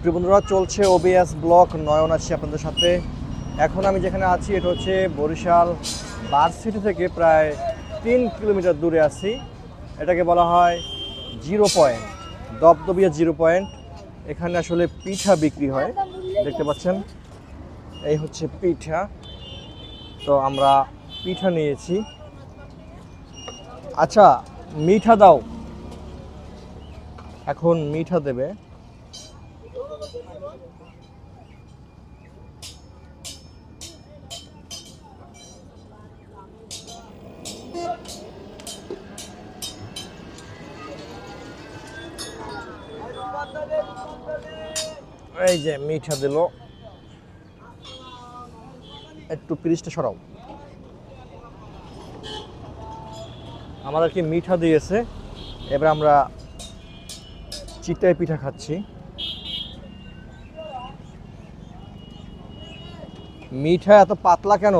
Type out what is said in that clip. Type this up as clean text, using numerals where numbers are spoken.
প্রিয় বন্ধুরা, চলছে ওবিএস ব্লক, নয়ন আছি আপনাদের সাথে। এখন আমি যেখানে আছি এটা হচ্ছে বরিশাল ভার্সিটি থেকে প্রায় 3 কিলোমিটার দূরে আছি। এটাকে বলা হয় zero point, Dabdabia zero point. এখানে আসলে পিঠা বিক্রি হয়, দেখতে পাচ্ছেন এই হচ্ছে পিঠা। তো আমরা পিঠা নিয়েছি। আচ্ছা, মিঠা দাও, এখন মিঠা দেবে। এই যে মিঠা দিল, একটু পিরিচটা সরাও। আমাদেরকে মিঠা দিয়েছে, এবার আমরা চিতই পিঠা খাচ্ছি। মিঠা এত পাতলা কেন?